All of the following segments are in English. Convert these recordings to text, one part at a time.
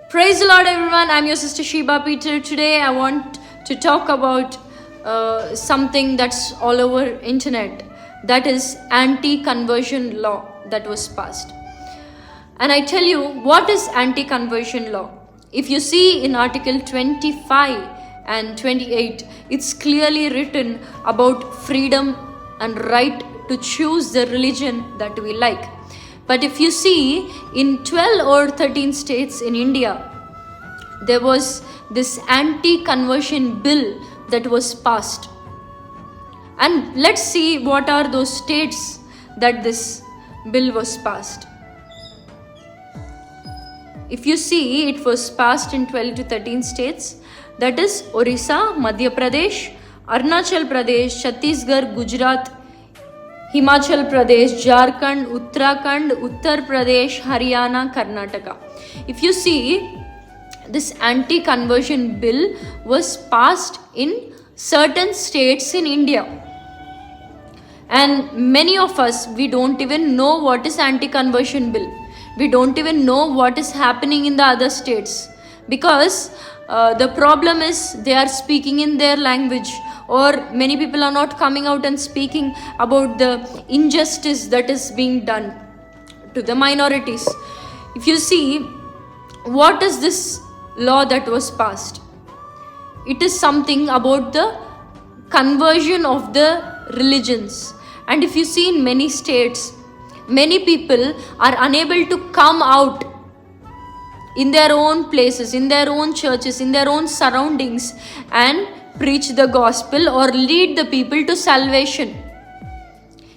Praise the Lord, everyone. I'm your sister Sheba Peter. Today, I want to talk about something that's all over internet. That is anti-conversion law that was passed. And I tell you, what is anti-conversion law? If you see in Article 25 and 28, it's clearly written about freedom and right to choose the religion that we like. But if you see in 12 or 13 states in India, there was this anti-conversion bill that was passed. And let's see what are those states that this bill was passed. If you see, it was passed in 12 to 13 states. That is Orissa, Madhya Pradesh, Arunachal Pradesh, Chhattisgarh, Gujarat, Himachal Pradesh, Jharkhand, Uttarakhand, Uttar Pradesh, Haryana, Karnataka. If you see, this anti-conversion bill was passed in certain states in India. And many of us, we don't even know what is anti-conversion bill. We don't even know what is happening in the other states. Because the problem is they are speaking in their language, or many people are not coming out and speaking about the injustice that is being done to the minorities. If you see, what is this law that was passed? It is something about the conversion of the religions. And if you see in many states, many people are unable to come out in their own places, in their own churches, in their own surroundings and preach the gospel or lead the people to salvation.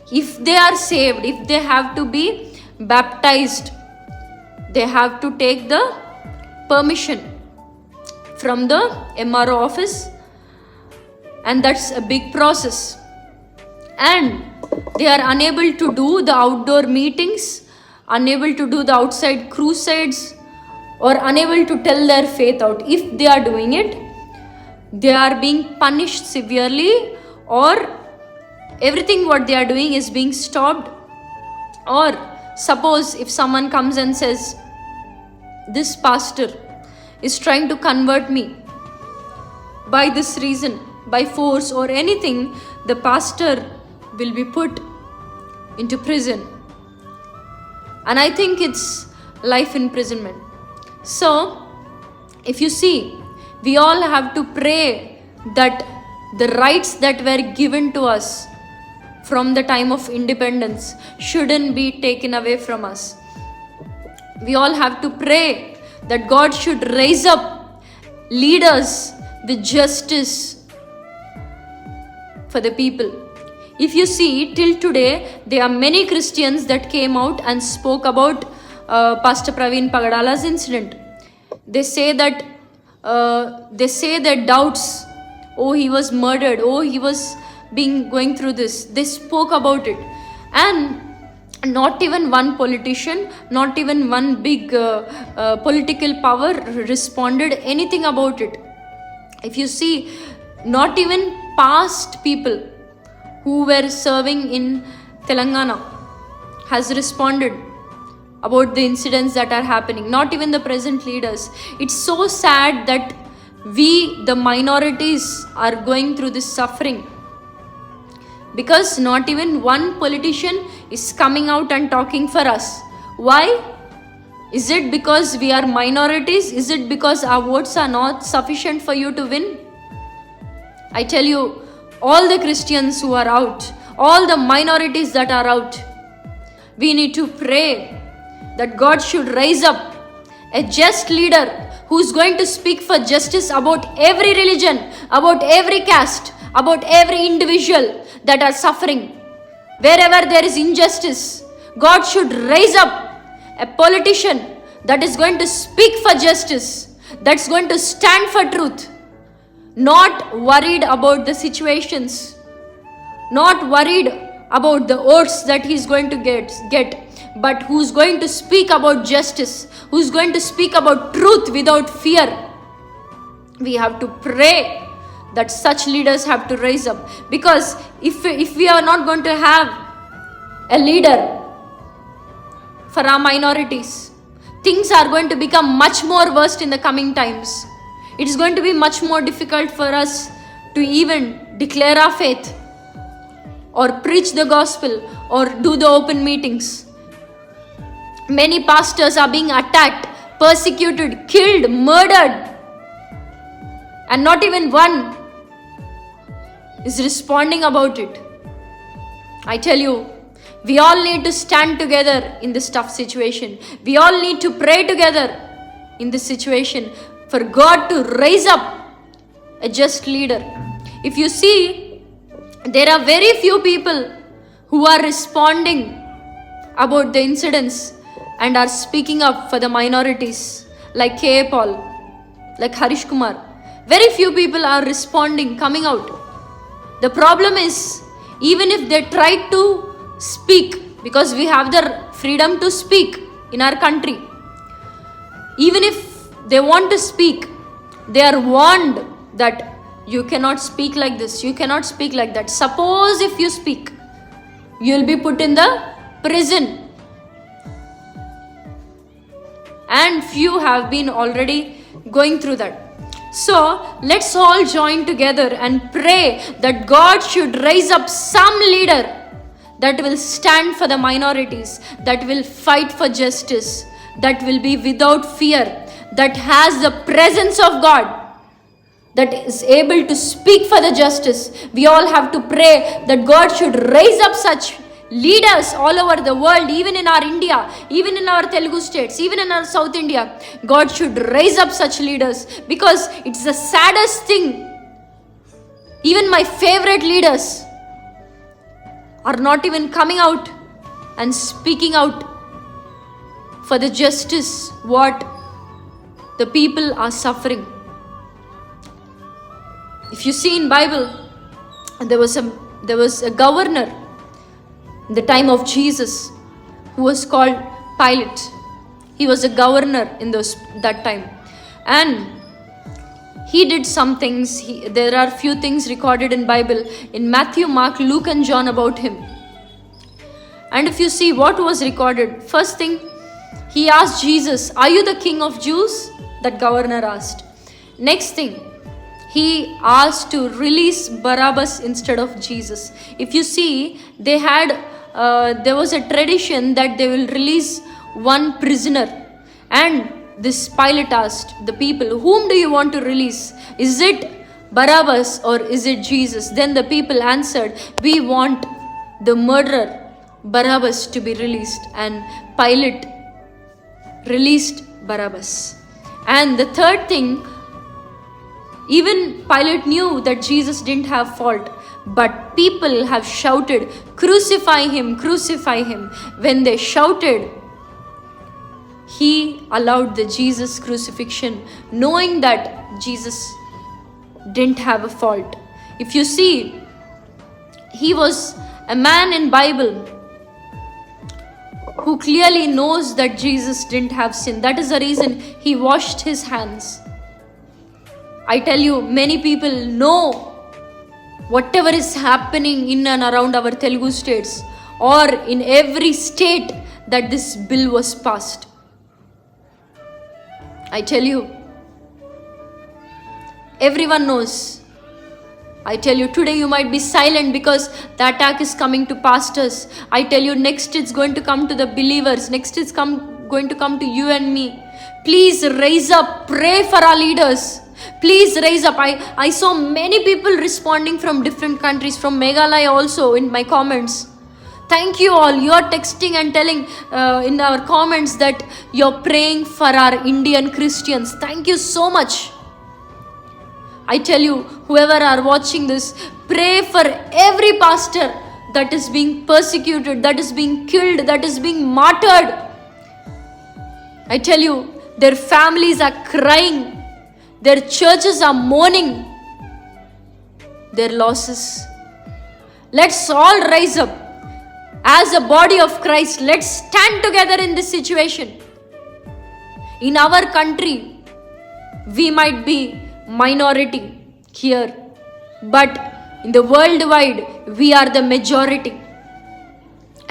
If they are saved, if they have to be baptized, they have to take the permission from the MRO office, and that's a big process. And they are unable to do the outdoor meetings, unable to do the outside crusades, or unable to tell their faith out. If they are doing it, they are being punished severely, or everything what they are doing is being stopped. Or suppose if someone comes and says, this pastor is trying to convert me by this reason, by force or anything, the pastor will be put into prison. And I think it's life imprisonment. So, if you see, we all have to pray that the rights that were given to us from the time of independence shouldn't be taken away from us. We all have to pray that God should raise up leaders with justice for the people. If you see, till today, there are many Christians that came out and spoke about Pastor Praveen Pagadala's incident. They say that their doubts. Oh, he was murdered. Oh, he was going through this. They spoke about it, and not even one politician, not even one big political power responded anything about it. If you see, not even past people who were serving in Telangana has responded about the incidents that are happening. Not even the present leaders. It's so sad that we, the minorities, are going through this suffering, because not even one politician is coming out and talking for us. Why? Is it because we are minorities? Is it because our votes are not sufficient for you to win? I tell you, all the Christians who are out, all the minorities that are out, we need to pray that God should raise up a just leader who's going to speak for justice about every religion, about every caste, about every individual that are suffering. Wherever there is injustice, God should raise up a politician that is going to speak for justice, that's going to stand for truth, not worried about the situations, not worried about the votes that he's going to get, but who's going to speak about justice, who's going to speak about truth without fear. We have to pray that such leaders have to rise up, because if we are not going to have a leader for our minorities, things are going to become much more worse in the coming times. It is going to be much more difficult for us to even declare our faith or preach the gospel or do the open meetings. Many pastors are being attacked, persecuted, killed, murdered, and not even one is responding about it. I tell you, we all need to stand together in this tough situation. We all need to pray together in this situation for God to raise up a just leader. If you see, there are very few people who are responding about the incidents and are speaking up for the minorities, like K.A. Paul, like Harish Kumar. Very few people are responding, coming out. The problem is, even if they try to speak, because we have the freedom to speak in our country, even if they want to speak, they are warned that you cannot speak like this, you cannot speak like that. Suppose if you speak, you will be put in the prison. And few have been already going through that. So let's all join together and pray that God should raise up some leader that will stand for the minorities, that will fight for justice, that will be without fear, that has the presence of God, that is able to speak for the justice. We all have to pray that God should raise up such leaders all over the world, even in our India, even in our Telugu states, even in our South India. God should raise up such leaders, because it's the saddest thing. Even my favorite leaders are not even coming out and speaking out for the justice what the people are suffering. If you see in Bible, there was a governor in the time of Jesus who was called Pilate. He was a governor in that time, and he did some things. There are few things recorded in Bible, in Matthew, Mark, Luke and John about him. And if you see what was recorded, first thing, he asked Jesus, "Are you the king of Jews?" That governor asked. Next thing, he asked to release Barabbas instead of Jesus. If you see, there was a tradition that they will release one prisoner, and this Pilate asked the people, "Whom do you want to release? Is it Barabbas or is it Jesus?" Then the people answered, "We want the murderer Barabbas to be released." And Pilate released Barabbas. And the third thing, even Pilate knew that Jesus didn't have fault, but people have shouted, "Crucify him, crucify him." When they shouted, he allowed the Jesus crucifixion, knowing that Jesus didn't have a fault. If you see, he was a man in Bible who clearly knows that Jesus didn't have sin. That is the reason he washed his hands. I tell you, many people know whatever is happening in and around our Telugu states, or in every state that this bill was passed. I tell you, everyone knows. I tell you, today you might be silent because the attack is coming to pastors. I tell you, next it's going to come to the believers. Next it's going to come to you and me. Please raise up, pray for our leaders. Please raise up. I saw many people responding from different countries, from Meghalaya also, in my comments. Thank you all. You are texting and telling in our comments that you're praying for our Indian Christians. Thank you so much. I tell you, whoever are watching this, pray for every pastor that is being persecuted, that is being killed, that is being martyred. I tell you, their families are crying. Their churches are mourning their losses. Let's all rise up as a body of Christ. Let's stand together in this situation. In our country, we might be minority here, but in the worldwide, we are the majority.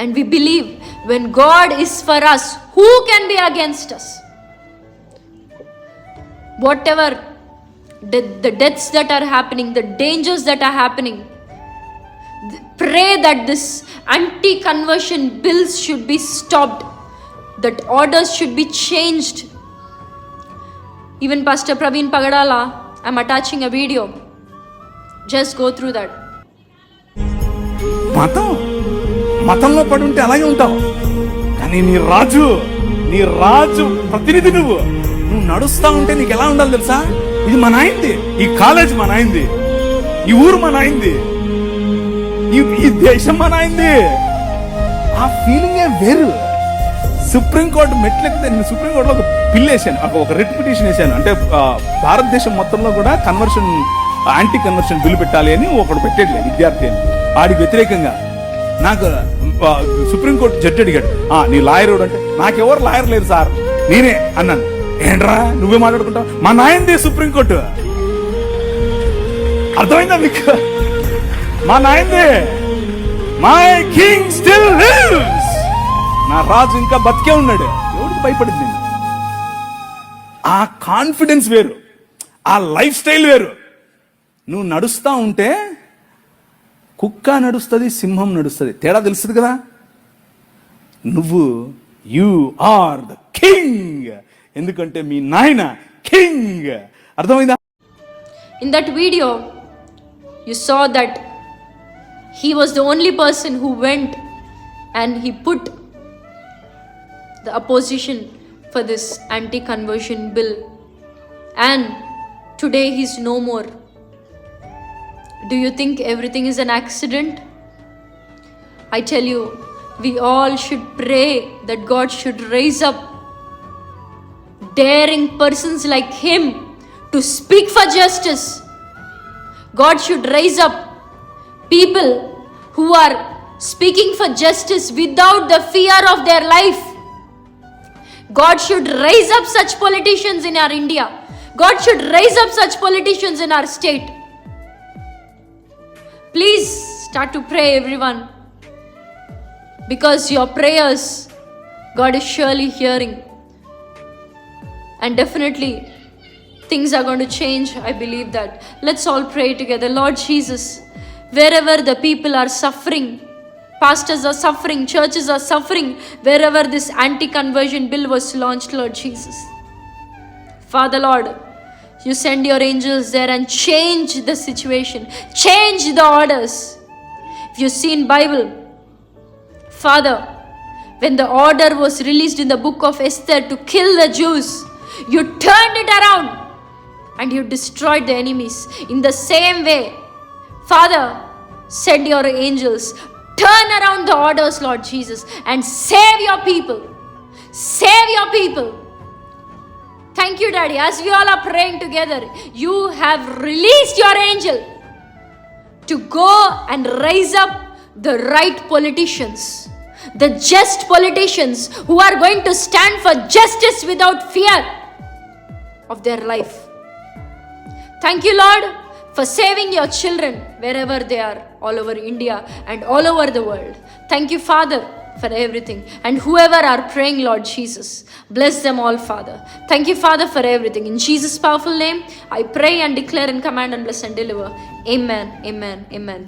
And we believe when God is for us, who can be against us? Whatever the deaths that are happening, the dangers that are happening, pray that this anti-conversion bills should be stopped, that orders should be changed. Even Pastor Praveen Pagadala, I'm attaching a video. Just go through that. మతంలో పడి ఉంటే అలాగే ఉంటావు, కానీ నీ రాజు ప్రతినిధి నువ్వు నడుస్తా ఉంటే నీకు ఎలా ఉండాలి తెలుసా? ఇది మా నాయింది, ఈ కాలేజ్ మా నాయింది, ఈ ఊరు మా నాయింది, ఈ దేశం మా నాయింది. ఆ ఫీలింగే వేరు. సుప్రీంకోర్టు మెట్లెక్కితే నేను సుప్రీంకోర్టులో ఒక బిల్ వేసాను, ఒక రిట్ పిటిషన్ వేసాను. అంటే భారతదేశం మొత్తంలో కూడా యాంటీ కన్వర్షన్ బిల్లు పెట్టాలి అని ఒకడు పెట్టేట్లేదు విద్యార్థి అని. వాడికి వ్యతిరేకంగా నాకు సుప్రీంకోర్టు జడ్జి అడిగాడు, నీ లాయర్ అంటే నాకెవరు లాయర్ లేరు సార్, నేనే అన్నాను. ఏంట్రా నువ్వే మాట్లాడుకుంటావు? మా నాయంది సుప్రీంకోర్టు. అర్థమైందా మీకు? మా నాయంది. My king still lives. నా రాజు ఇంకా బతికే ఉన్నాడు. ఎవరికి భయపడింది? నేను ఆ కాన్ఫిడెన్స్ వేరు, ఆ లైఫ్ స్టైల్ వేరు. నువ్వు నడుస్తా ఉంటే కుక్క నడుస్తుంది, సింహం నడుస్తుంది, తేడా తెలుస్తుంది కదా. యు ఆర్ ద కింగ్, ఎందుకంటే మీ నాయన కింగ్. అర్థమైందా? In that video, you saw that he was the only person who went and he put the opposition for this anti-conversion bill. And today he's no more. Do you think everything is an accident? I tell you, we all should pray that God should raise up daring persons like him to speak for justice. God should raise up people who are speaking for justice without the fear of their life. God should raise up such politicians in our India. God should raise up such politicians in our state. Please start to pray, everyone, because your prayers God is surely hearing, and definitely things are going to change. I believe that. Let's all pray together. Lord Jesus, wherever the people are suffering, pastors are suffering, churches are suffering, wherever this anti-conversion bill was launched, Lord Jesus, Father Lord, you send your angels there and change the situation, change the orders. If you see in Bible, Father, when the order was released in the book of Esther to kill the Jews, you turned it around and you destroyed the enemies. In the same way, Father, send your angels, turn around the orders, Lord Jesus, and save your people. Save your people. Thank you, Daddy. As we all are praying together, you have released your angel to go and raise up the right politicians, the just politicians who are going to stand for justice without fear of their life. Thank you, Lord, for saving your children wherever they are, all over India and all over the world. Thank you, Father, for everything. And whoever are praying, Lord Jesus, bless them all, Father. Thank you, Father, for everything. In Jesus' powerful name, I pray and declare and command and bless and deliver. Amen, amen, amen.